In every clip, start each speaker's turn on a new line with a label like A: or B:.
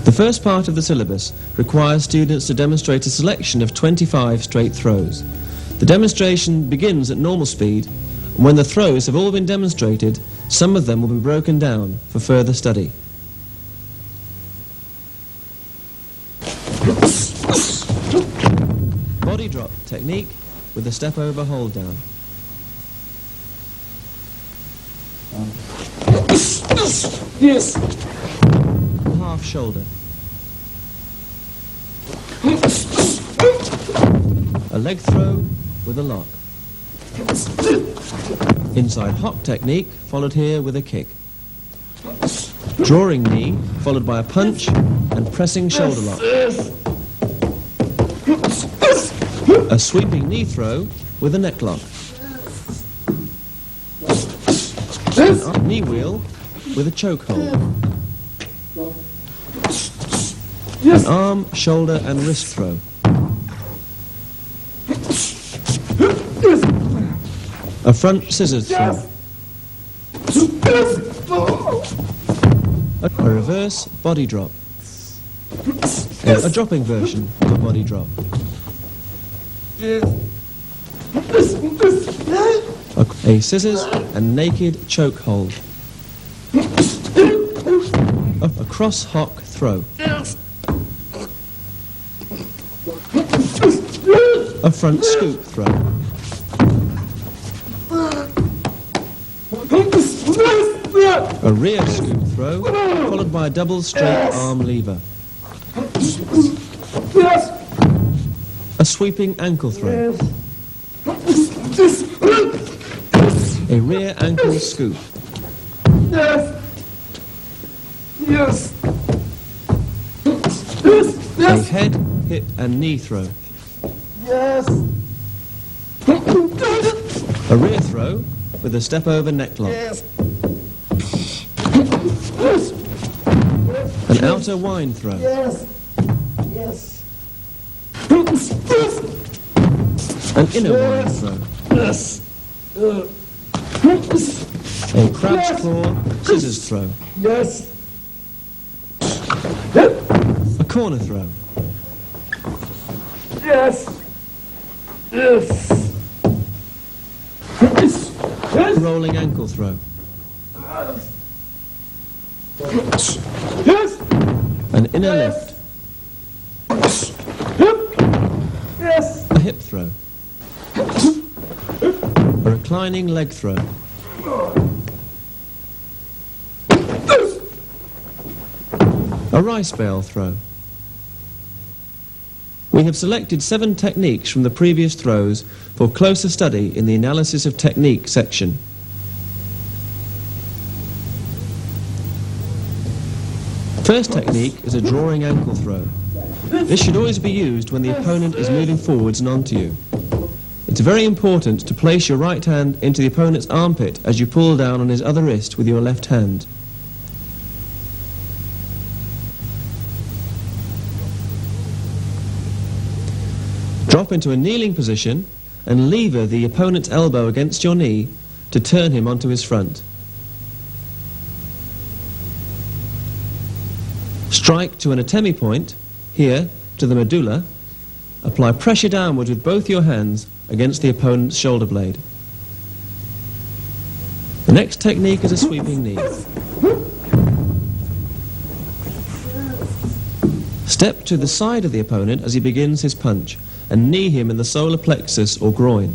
A: The first part of the syllabus requires students to demonstrate a selection of 25 straight throws. The demonstration begins at normal speed, and when the throws have all been demonstrated, some of them will be broken down for further study. Body drop technique with a step over hold down.
B: Yes.
A: Half shoulder. A leg throw with a lock. Inside hop technique, followed here with a kick. Drawing knee, followed by a punch and pressing shoulder lock. A sweeping knee throw with a neck lock. An knee wheel with a choke hold. An arm, shoulder and wrist throw. A front scissors throw. A reverse body drop. A dropping version of a body drop. A scissors and naked choke hold. A cross hock throw. A front scoop throw. A rear scoop throw, followed by a double straight arm lever. A sweeping ankle throw. A rear ankle scoop. A head, hip and knee throw. A rear throw with a step over neck lock. An outer wind throw. An inner wind throw. A crouch claw scissors throw. A corner throw. Rolling ankle throw. An inner lift. A hip throw. A reclining leg throw. A rice bale throw. We have selected 7 techniques from the previous throws for closer study in the Analysis of Technique section. First technique is a drawing ankle throw. This should always be used when the opponent is moving forwards and onto you. It's very important to place your right hand into the opponent's armpit as you pull down on his other wrist with your left hand. Drop into a kneeling position and lever the opponent's elbow against your knee to turn him onto his front. Strike to an atemi point, here, to the medulla. Apply pressure downwards with both your hands against the opponent's shoulder blade. The next technique is a sweeping knee. Step to the side of the opponent as he begins his punch and knee him in the solar plexus or groin.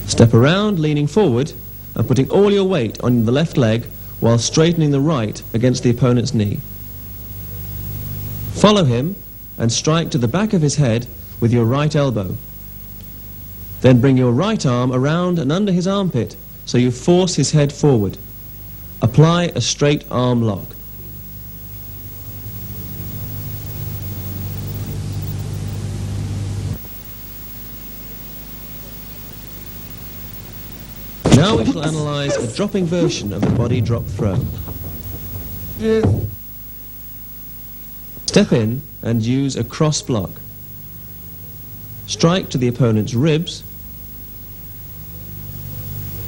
A: Step around, leaning forward and putting all your weight on the left leg while straightening the right against the opponent's knee. Follow him and strike to the back of his head with your right elbow. Then bring your right arm around and under his armpit so you force his head forward. Apply a straight arm lock. Now we shall analyse a dropping version of the body drop throw. Step in and use a cross block. Strike to the opponent's ribs.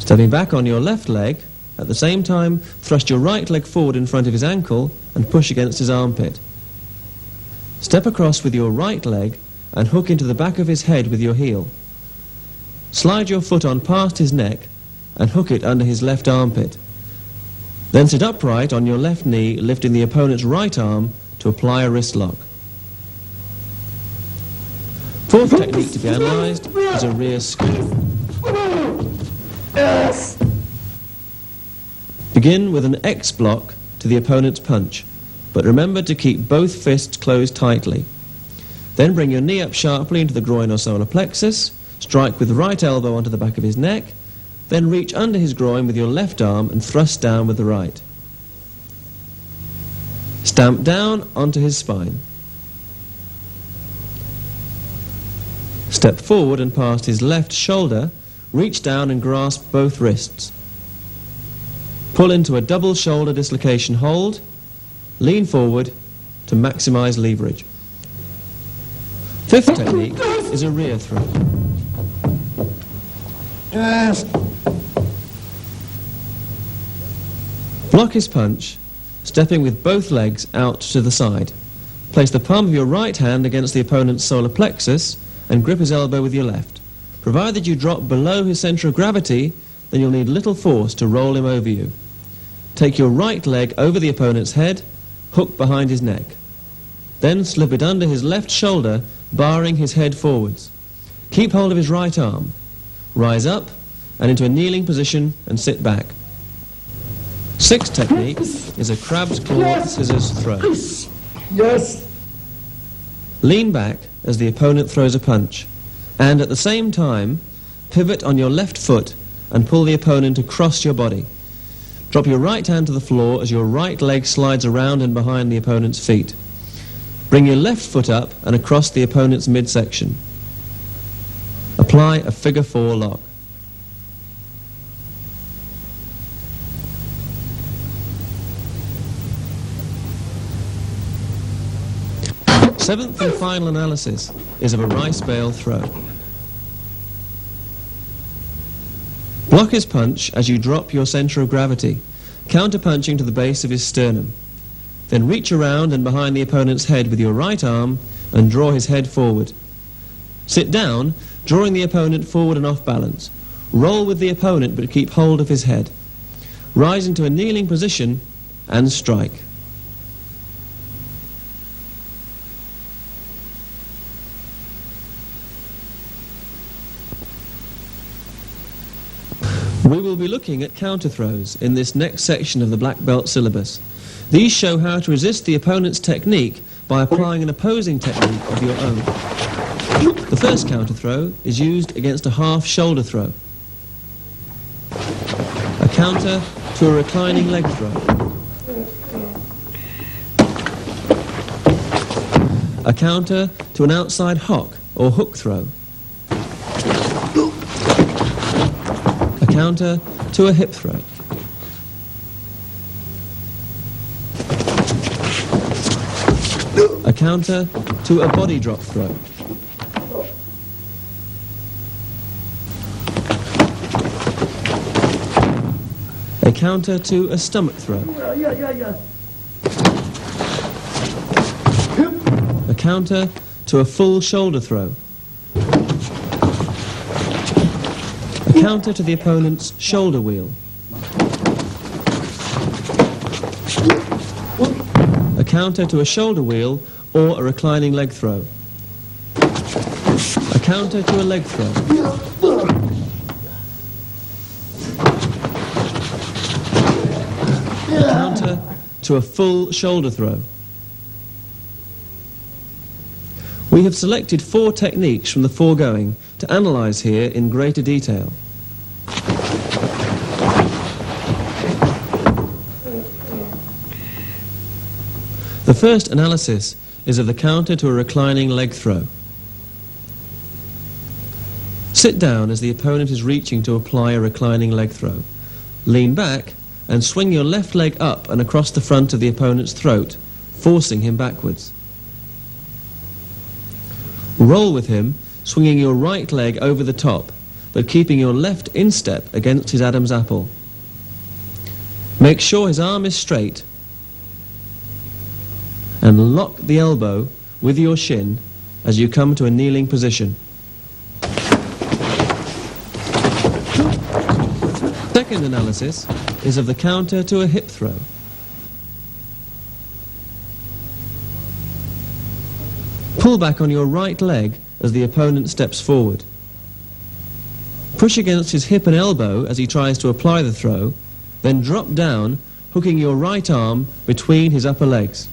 A: Stepping back on your left leg, At the same time, thrust your right leg forward in front of his ankle and push against his armpit. Step across with your right leg and hook into the back of his head with your heel. Slide your foot on past his neck and hook it under his left armpit. Then sit upright on your left knee, lifting the opponent's right arm to apply a wrist lock. Fourth technique to be analysed is a rear scoop.
B: Yes.
A: Begin with an X block to the opponent's punch, but remember to keep both fists closed tightly. Then bring your knee up sharply into the groin or solar plexus, strike with the right elbow onto the back of his neck, then reach under his groin with your left arm and thrust down with the right. Stamp down onto his spine. Step forward and past his left shoulder, reach down and grasp both wrists. Pull into a double shoulder dislocation hold, lean forward to maximize leverage. Fifth technique is a rear throw.
B: Yes.
A: Block his punch, stepping with both legs out to the side. Place the palm of your right hand against the opponent's solar plexus and grip his elbow with your left. Provided you drop below his centre of gravity, then you'll need little force to roll him over you. Take your right leg over the opponent's head, hook behind his neck. Then slip it under his left shoulder, barring his head forwards. Keep hold of his right arm. Rise up and into a kneeling position and sit back. Sixth technique is a crab's claw scissors throw.
B: Yes.
A: Lean back as the opponent throws a punch, and at the same time, pivot on your left foot and pull the opponent across your body. Drop your right hand to the floor as your right leg slides around and behind the opponent's feet. Bring your left foot up and across the opponent's midsection. Apply a figure 4 lock. Seventh and final analysis is of a rice bale throw. Block his punch as you drop your centre of gravity, counter-punching to the base of his sternum. Then reach around and behind the opponent's head with your right arm and draw his head forward. Sit down, drawing the opponent forward and off balance. Roll with the opponent but keep hold of his head. Rise into a kneeling position and strike. We will be looking at counter throws in this next section of the black belt syllabus. These show how to resist the opponent's technique by applying an opposing technique of your own. The first counter throw is used against a half shoulder throw. A counter to a reclining leg throw. A counter to an outside hock or hook throw. A counter to a hip throw. A counter to a body drop throw. A counter to a stomach throw. A counter to a full shoulder throw. A counter to the opponent's shoulder wheel. A counter to a shoulder wheel or a reclining leg throw. A counter to a leg throw. A counter to a full shoulder throw. We have selected 4 techniques from the foregoing to analyse here in greater detail. The first analysis is of the counter to a reclining leg throw. Sit down as the opponent is reaching to apply a reclining leg throw. Lean back and swing your left leg up and across the front of the opponent's throat, forcing him backwards. Roll with him, swinging your right leg over the top, but keeping your left instep against his Adam's apple. Make sure his arm is straight and lock the elbow with your shin as you come to a kneeling position. Second analysis is of the counter to a hip throw. Pull back on your right leg as the opponent steps forward. Push against his hip and elbow as he tries to apply the throw, then drop down, hooking your right arm between his upper legs.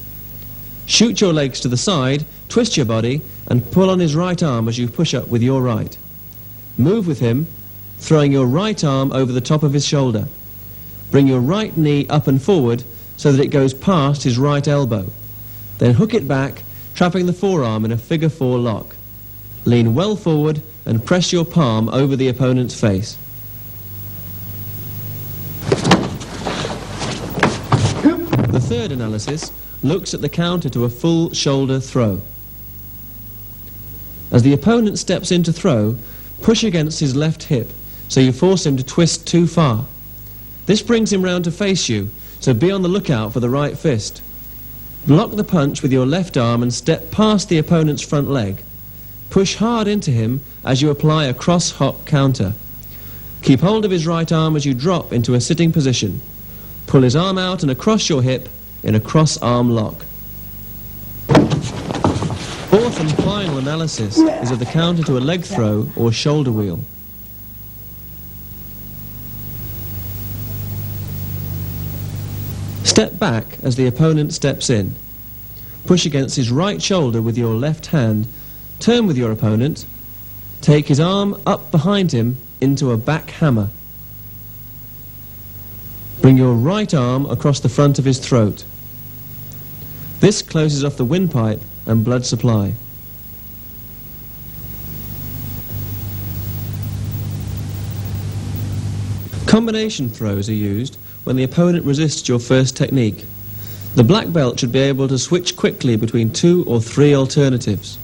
A: Shoot your legs to the side, twist your body, and pull on his right arm as you push up with your right. Move with him, throwing your right arm over the top of his shoulder. Bring your right knee up and forward so that it goes past his right elbow. Then hook it back, trapping the forearm in a figure 4 lock. Lean well forward and press your palm over the opponent's face. The third analysis looks at the counter to a full shoulder throw. As the opponent steps in to throw, push against his left hip so you force him to twist too far. This brings him round to face you, so be on the lookout for the right fist. Block the punch with your left arm and step past the opponent's front leg. Push hard into him as you apply a cross-hop counter. Keep hold of his right arm as you drop into a sitting position. Pull his arm out and across your hip in a cross-arm lock. Fourth and final analysis is of the counter to a leg throw or shoulder wheel. Step back as the opponent steps in. Push against his right shoulder with your left hand. Turn with your opponent. Take his arm up behind him into a back hammer. Bring your right arm across the front of his throat. This closes off the windpipe and blood supply. Combination throws are used when the opponent resists your first technique. The black belt should be able to switch quickly between 2 or 3 alternatives.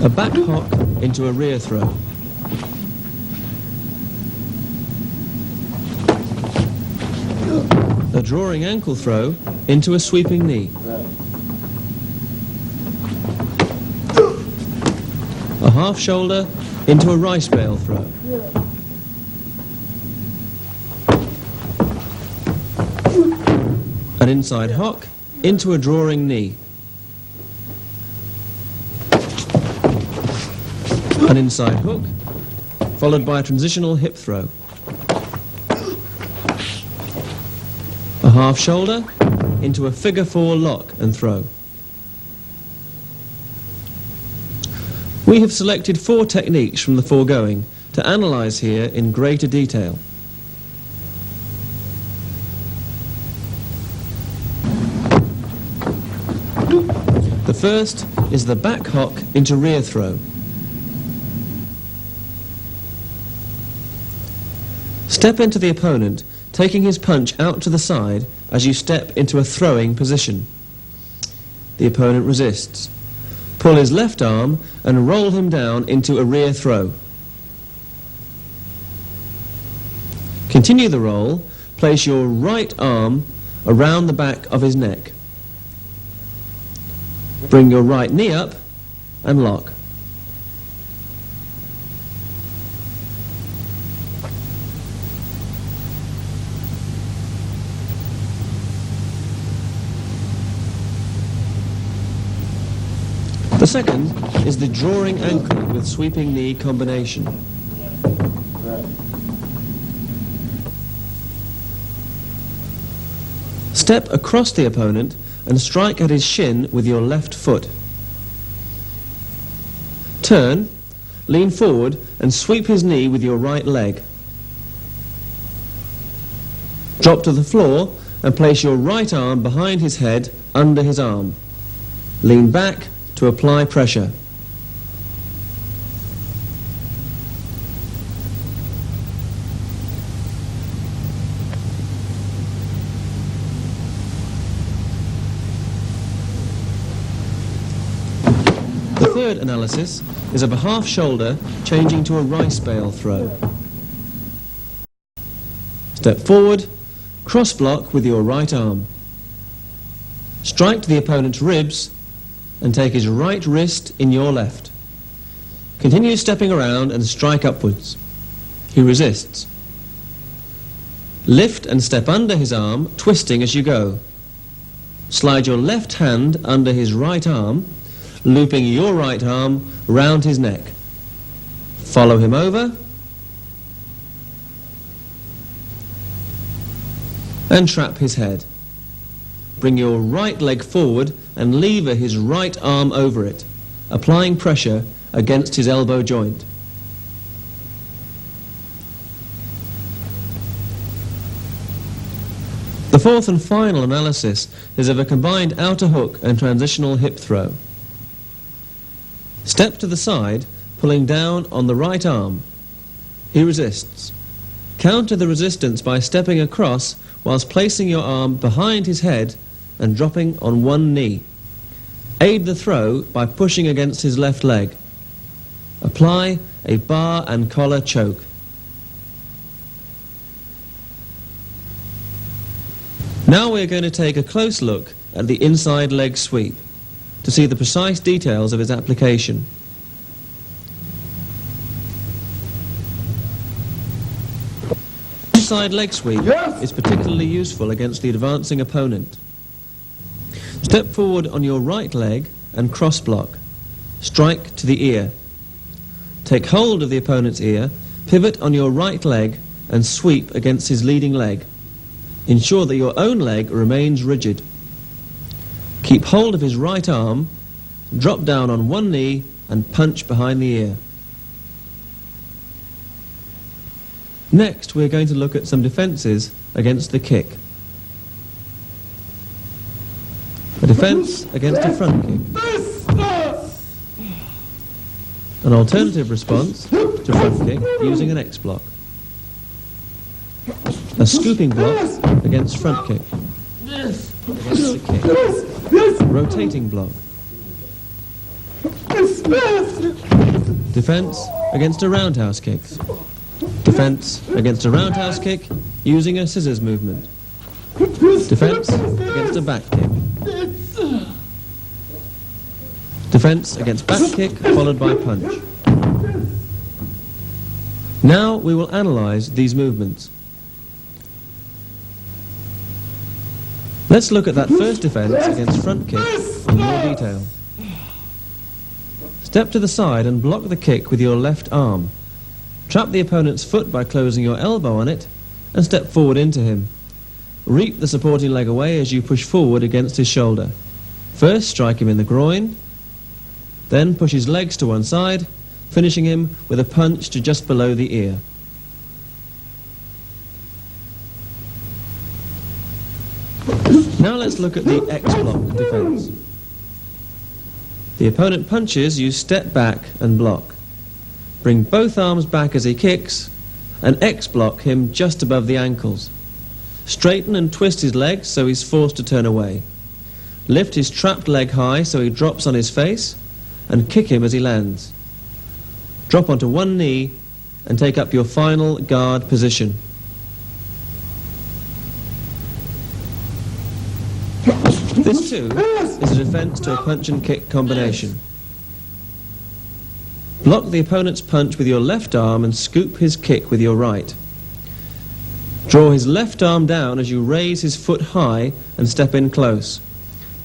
A: A back hock into a rear throw. A drawing ankle throw into a sweeping knee. A half shoulder into a rice bale throw. An inside hock into a drawing knee. An inside hook, followed by a transitional hip throw. A half shoulder into a figure 4 lock and throw. We have selected 4 techniques from the foregoing to analyse here in greater detail. The first is the back hock into rear throw. Step into the opponent, taking his punch out to the side as you step into a throwing position. The opponent resists. Pull his left arm and roll him down into a rear throw. Continue the roll. Place your right arm around the back of his neck. Bring your right knee up and lock. The second is the drawing ankle with sweeping knee combination. Step across the opponent and strike at his shin with your left foot. Turn, lean forward and sweep his knee with your right leg. Drop to the floor and place your right arm behind his head under his arm. Lean back to apply pressure. The third analysis is of a half shoulder changing to a rice bale throw. Step forward, cross block with your right arm. Strike to the opponent's ribs and take his right wrist in your left. Continue stepping around and strike upwards. He resists. Lift and step under his arm, twisting as you go. Slide your left hand under his right arm, looping your right arm round his neck. Follow him over and trap his head. Bring your right leg forward and lever his right arm over it, applying pressure against his elbow joint. The fourth and final analysis is of a combined outer hook and transitional hip throw. Step to the side, pulling down on the right arm. He resists. Counter the resistance by stepping across whilst placing your arm behind his head and dropping on one knee. Aid the throw by pushing against his left leg. Apply a bar and collar choke. Now we're going to take a close look at the inside leg sweep to see the precise details of its application. Inside leg sweep is particularly useful against the advancing opponent. Step forward on your right leg and cross block. Strike to the ear. Take hold of the opponent's ear, pivot on your right leg and sweep against his leading leg. Ensure that your own leg remains rigid. Keep hold of his right arm, drop down on one knee and punch behind the ear. Next, we're going to look at some defences against the kick. A defence against a front kick. An alternative response to front kick using an X block. A scooping block against front kick. Against the kick. Rotating block. Defense against a roundhouse kick. Defense against a roundhouse kick using a scissors movement. Defense against a back kick. Defense against back kick followed by punch. Now we will analyse these movements. Let's look at that first defence against front kick in more detail. Step to the side and block the kick with your left arm. Trap the opponent's foot by closing your elbow on it and step forward into him. Reap the supporting leg away as you push forward against his shoulder. First strike him in the groin, then push his legs to one side, finishing him with a punch to just below the ear. Now let's look at the X block defence. The opponent punches, you step back and block. Bring both arms back as he kicks and X block him just above the ankles. Straighten and twist his legs so he's forced to turn away. Lift his trapped leg high so he drops on his face and kick him as he lands. Drop onto one knee and take up your final guard position. This too is a defence to a punch and kick combination. Block the opponent's punch with your left arm and scoop his kick with your right. Draw his left arm down as you raise his foot high and step in close.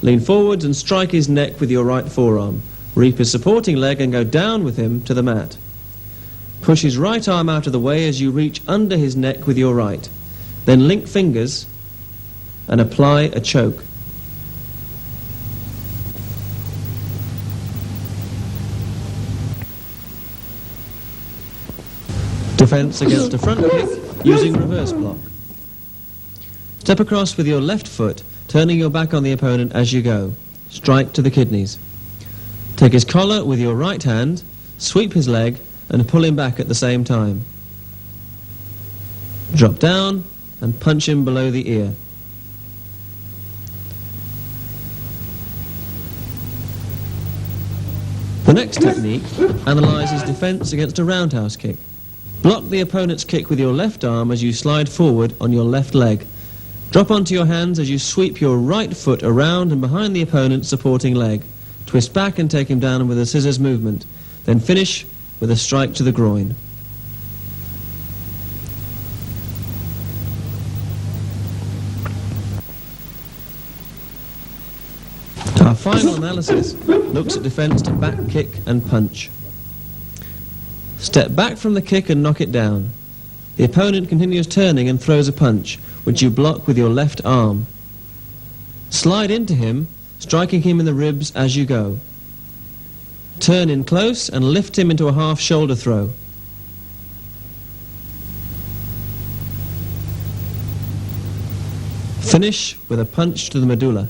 A: Lean forwards and strike his neck with your right forearm. Reap his supporting leg and go down with him to the mat. Push his right arm out of the way as you reach under his neck with your right. Then link fingers and apply a choke. Defense against a front kick using reverse block. Step across with your left foot, turning your back on the opponent as you go. Strike to the kidneys. Take his collar with your right hand, sweep his leg and pull him back at the same time. Drop down and punch him below the ear. The next technique analyses defence against a roundhouse kick. Block the opponent's kick with your left arm as you slide forward on your left leg. Drop onto your hands as you sweep your right foot around and behind the opponent's supporting leg. Twist back and take him down with a scissors movement. Then finish with a strike to the groin. Our final analysis looks at defence to back kick and punch. Step back from the kick and knock it down. The opponent continues turning and throws a punch, which you block with your left arm. Slide into him, striking him in the ribs as you go. Turn in close and lift him into a half shoulder throw. Finish with a punch to the medulla.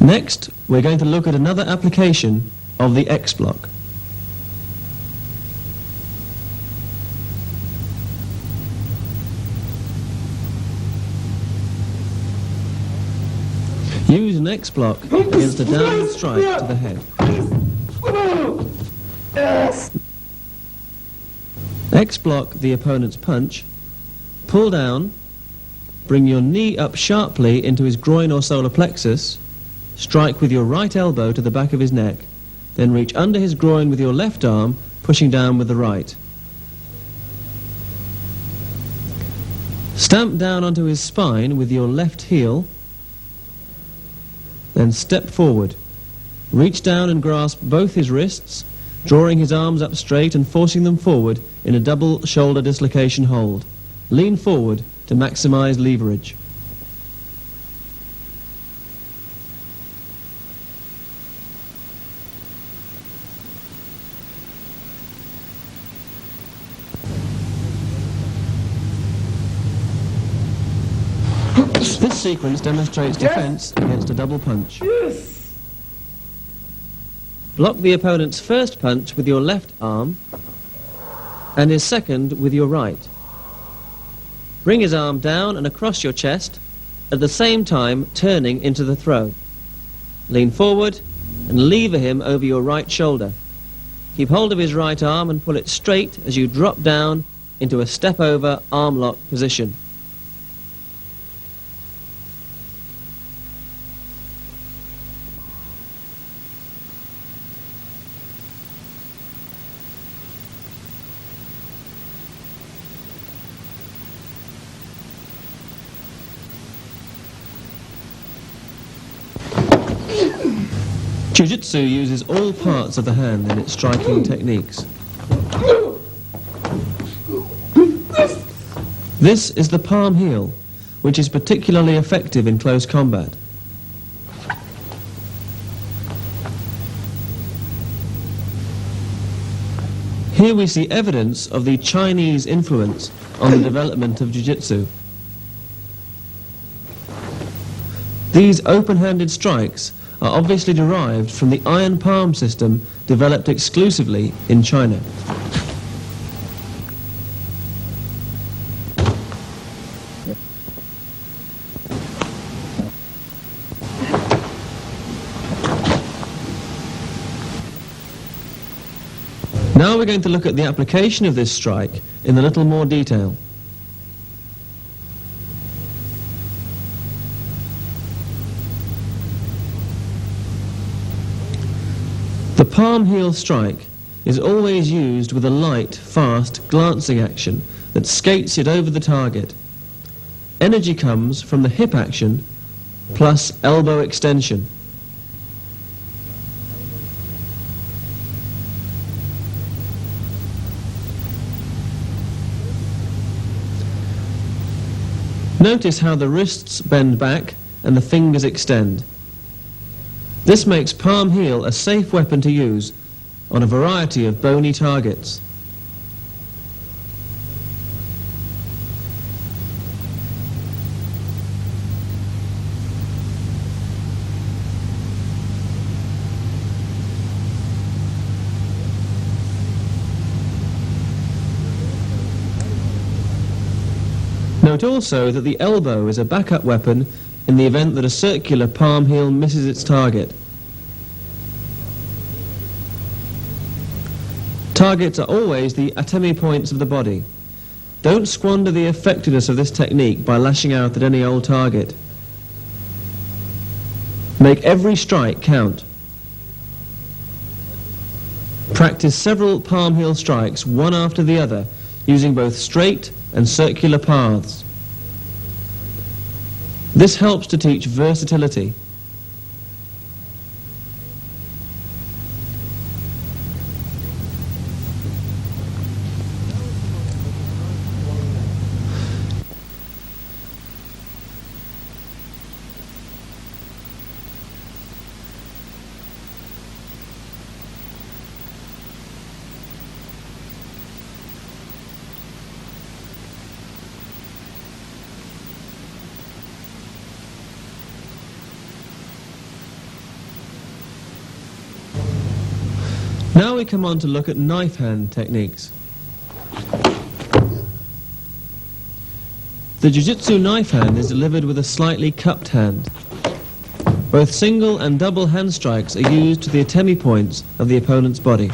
A: Next, we're going to look at another application of the X block. Use an X block against a downward strike to the head. X block the opponent's punch, pull down, bring your knee up sharply into his groin or solar plexus, strike with your right elbow to the back of his neck, then reach under his groin with your left arm, pushing down with the right. Stamp down onto his spine with your left heel, then step forward. Reach down and grasp both his wrists, drawing his arms up straight and forcing them forward in a double shoulder dislocation hold. Lean forward to maximize leverage. This sequence demonstrates defense against a double punch.
B: Yes.
A: Block the opponent's first punch with your left arm and his second with your right. Bring his arm down and across your chest, at the same time turning into the throw. Lean forward and lever him over your right shoulder. Keep hold of his right arm and pull it straight as you drop down into a step-over arm lock position. Jiu-Jitsu uses all parts of the hand in its striking techniques. This is the palm heel, which is particularly effective in close combat. Here we see evidence of the Chinese influence on the development of Jiu-Jitsu. These open-handed strikes are obviously derived from the iron palm system developed exclusively in China. Now we're going to look at the application of this strike in a little more detail. The palm heel strike is always used with a light, fast, glancing action that skates it over the target. Energy comes from the hip action plus elbow extension. Notice how the wrists bend back and the fingers extend. This makes palm heel a safe weapon to use on a variety of bony targets. Note also that the elbow is a backup weapon in the event that a circular palm heel misses its target. Targets are always the atemi points of the body. Don't squander the effectiveness of this technique by lashing out at any old target. Make every strike count. Practice several palm heel strikes, one after the other, using both straight and circular paths. This helps to teach versatility. Now we come on to look at knife hand techniques. The Jiu-Jitsu knife hand is delivered with a slightly cupped hand. Both single and double hand strikes are used to the atemi points of the opponent's body.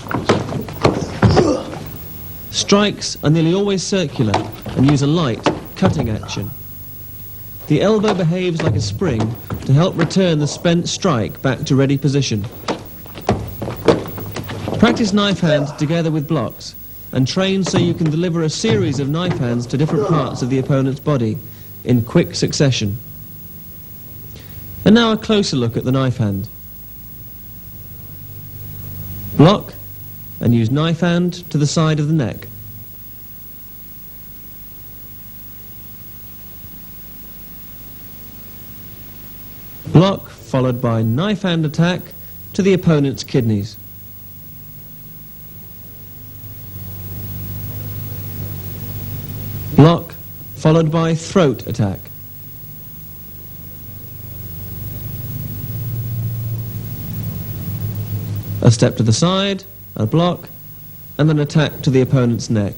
A: Strikes are nearly always circular and use a light, cutting action. The elbow behaves like a spring to help return the spent strike back to ready position. Practice knife hands together with blocks and train so you can deliver a series of knife hands to different parts of the opponent's body in quick succession. And now a closer look at the knife hand. Block and use knife hand to the side of the neck. Block followed by knife hand attack to the opponent's kidneys. Block followed by throat attack. A step to the side, a block, and an attack to the opponent's neck.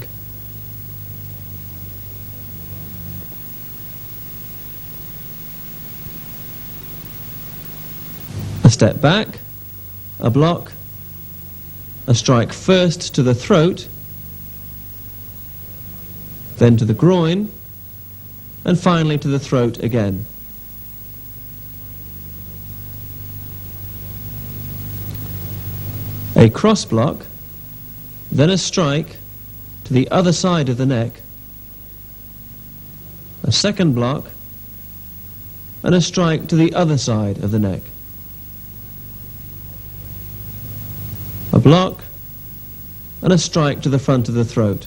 A: A step back, a block, a strike first to the throat, then to the groin, and finally to the throat again. A cross block, then a strike to the other side of the neck, a second block, and a strike to the other side of the neck. A block, and a strike to the front of the throat.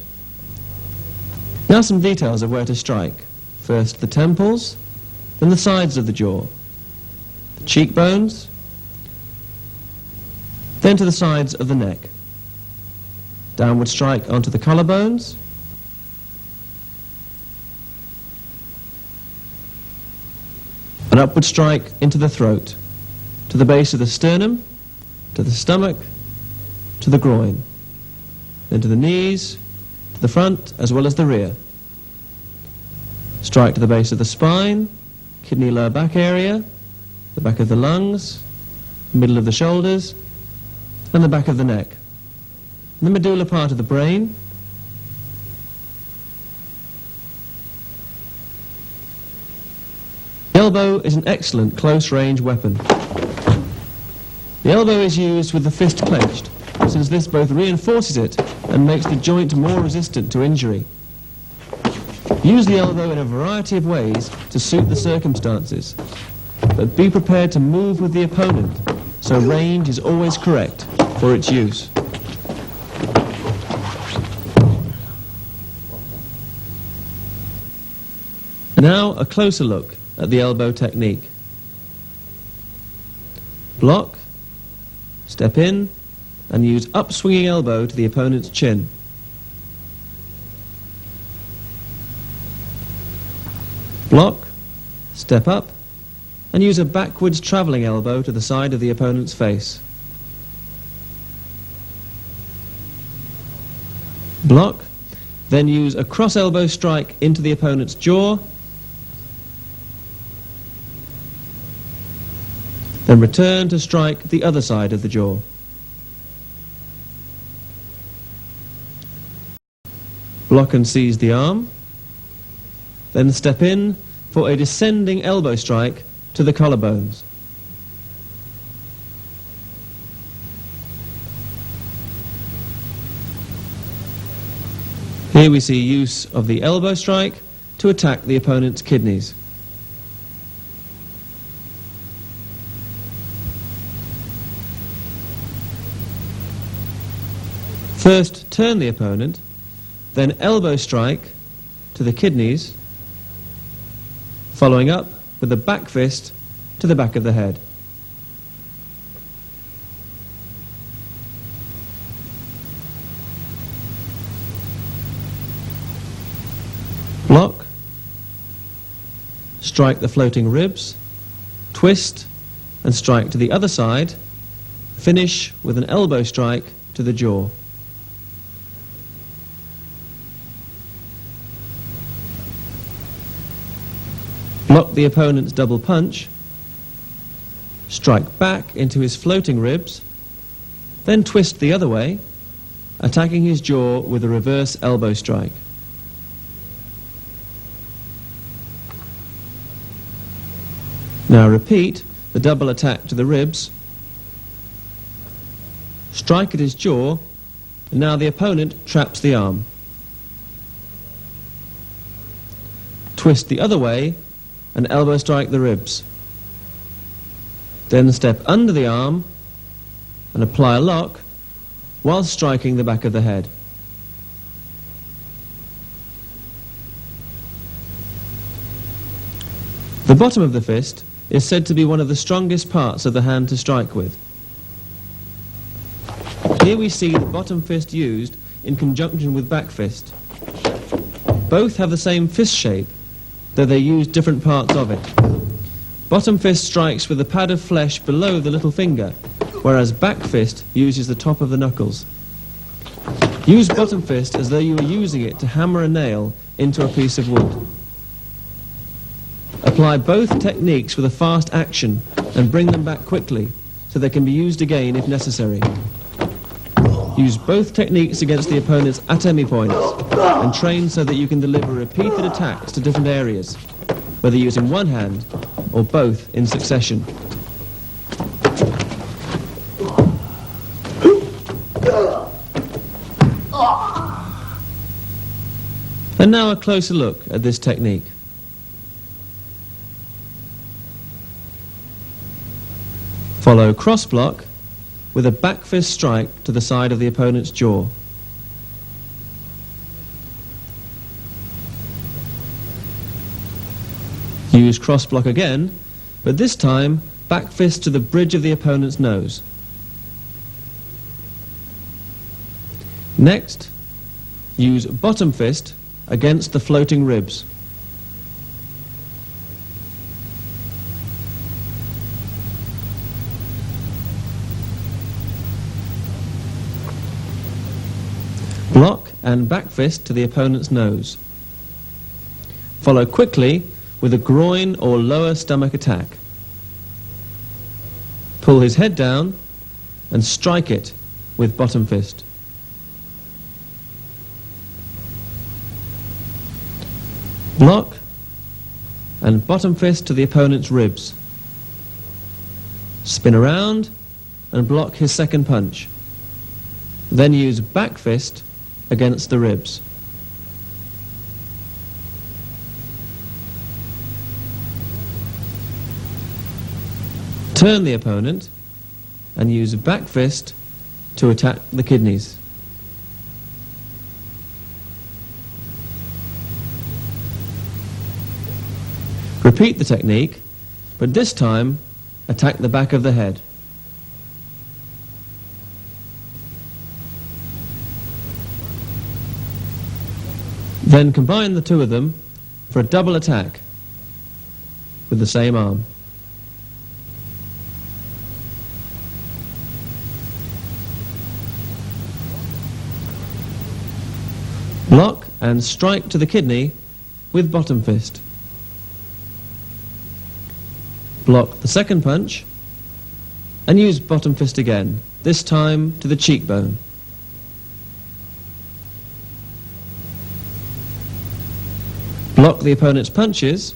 A: Now some details of where to strike. First the temples, then the sides of the jaw, the cheekbones, then to the sides of the neck. Downward strike onto the collarbones, an upward strike into the throat, to the base of the sternum, to the stomach, to the groin, then to the knees, to the front as well as the rear. Strike to the base of the spine, kidney lower back area, the back of the lungs, middle of the shoulders, and the back of the neck. The medulla part of the brain, the elbow is an excellent close-range weapon. The elbow is used with the fist clenched, since this both reinforces it and makes the joint more resistant to injury. Use the elbow in a variety of ways to suit the circumstances, but be prepared to move with the opponent, so range is always correct for its use. Now a closer look at the elbow technique. Block, step in, and use upswinging elbow to the opponent's chin. Block, step up, and use a backwards travelling elbow to the side of the opponent's face. Block, then use a cross elbow strike into the opponent's jaw, Then return to strike the other side of the jaw. Block and seize the arm. Then step in for a descending elbow strike to the collarbones. Here we see use of the elbow strike to attack the opponent's kidneys. First turn the opponent, then elbow strike to the kidneys, following up with a back fist to the back of the head. Block, strike the floating ribs, twist and strike to the other side, finish with an elbow strike to the jaw. Block the opponent's double punch, strike back into his floating ribs, then twist the other way, attacking his jaw with a reverse elbow strike. Now repeat the double attack to the ribs, strike at his jaw, and now the opponent traps the arm. Twist the other way and elbow strike the ribs. Then step under the arm and apply a lock while striking the back of the head. The bottom of the fist is said to be one of the strongest parts of the hand to strike with. Here we see the bottom fist used in conjunction with back fist. Both have the same fist shape, though they use different parts of it. Bottom fist strikes with a pad of flesh below the little finger, whereas back fist uses the top of the knuckles. Use bottom fist as though you were using it to hammer a nail into a piece of wood. Apply both techniques with a fast action and bring them back quickly so they can be used again if necessary. Use both techniques against the opponent's atemi points and train so that you can deliver repeated attacks to different areas, whether using one hand or both in succession. And now a closer look at this technique. Follow cross block with a back fist strike to the side of the opponent's jaw. Use cross block again, but this time back fist to the bridge of the opponent's nose. Next, use bottom fist against the floating ribs. Block and back fist to the opponent's nose. Follow quickly with a groin or lower stomach attack. Pull his head down and strike it with bottom fist. Block and bottom fist to the opponent's ribs. Spin around and block his second punch. Then use back fist against the ribs. Turn the opponent and use back fist to attack the kidneys. Repeat the technique, but this time attack the back of the head. Then combine the two of them for a double attack with the same arm. Block and strike to the kidney with bottom fist. Block the second punch And use bottom fist again, this time to the cheekbone. Block the opponent's punches,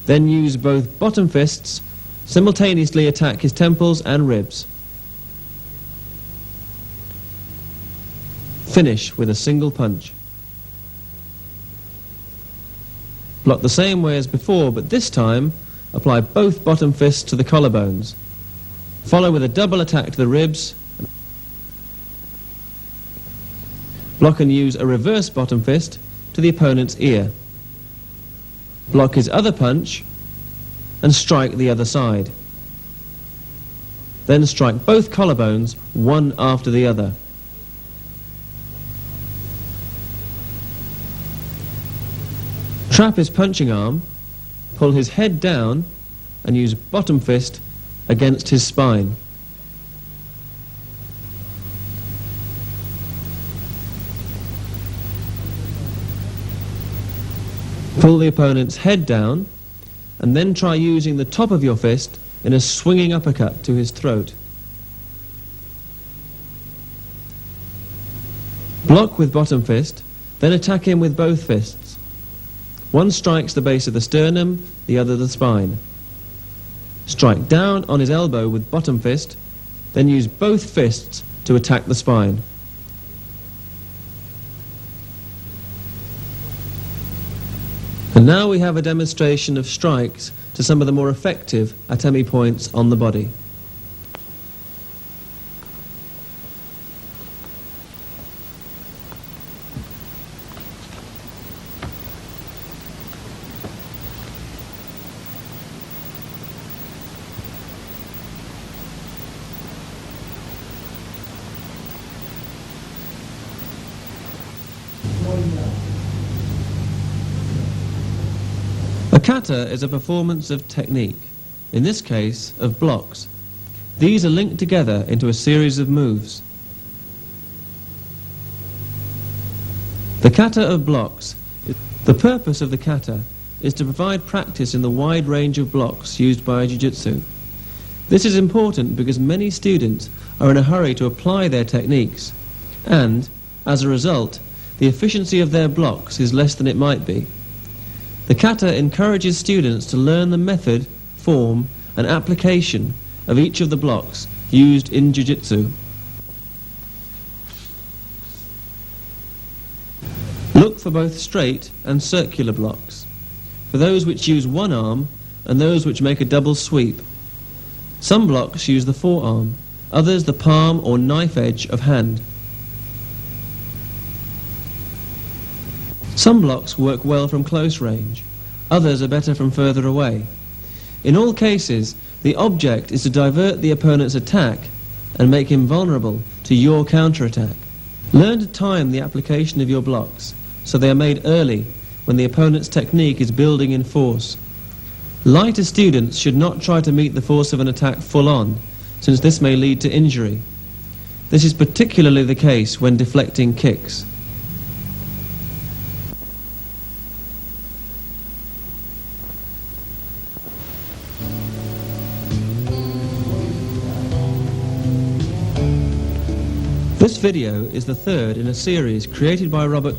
A: then use both bottom fists, simultaneously attack his temples and ribs. Finish with a single punch. Block the same way as before, but this time apply both bottom fists to the collarbones. Follow with a double attack to the ribs. Block and use a reverse bottom fist to the opponent's ear. Block his other punch and strike the other side. Then strike both collarbones one after the other. Trap his punching arm, pull his head down and use bottom fist against his spine. Pull the opponent's head down and then try using the top of your fist in a swinging uppercut to his throat. Block with bottom fist, then attack him with both fists. One strikes the base of the sternum, the other the spine. Strike down on his elbow with bottom fist, then use both fists to attack the spine. And now we have a demonstration of strikes to some of the more effective atemi points on the body. A kata is a performance of technique, in this case of blocks. These are linked together into a series of moves. The kata of blocks. The purpose of the kata is to provide practice in the wide range of blocks used by jiu-jitsu. This is important because many students are in a hurry to apply their techniques, and, as a result, the efficiency of their blocks is less than it might be. The kata encourages students to learn the method, form and application of each of the blocks used in jiu-jitsu. Look for both straight and circular blocks, for those which use one arm and those which make a double sweep. Some blocks use the forearm, others the palm or knife edge of hand. Some blocks work well from close range, others are better from further away. In all cases, the object is to divert the opponent's attack and make him vulnerable to your counterattack. Learn to time the application of your blocks so they are made early when the opponent's technique is building in force. Lighter students should not try to meet the force of an attack full on, since this may lead to injury. This is particularly the case when deflecting kicks. This video is the third in a series created by Robert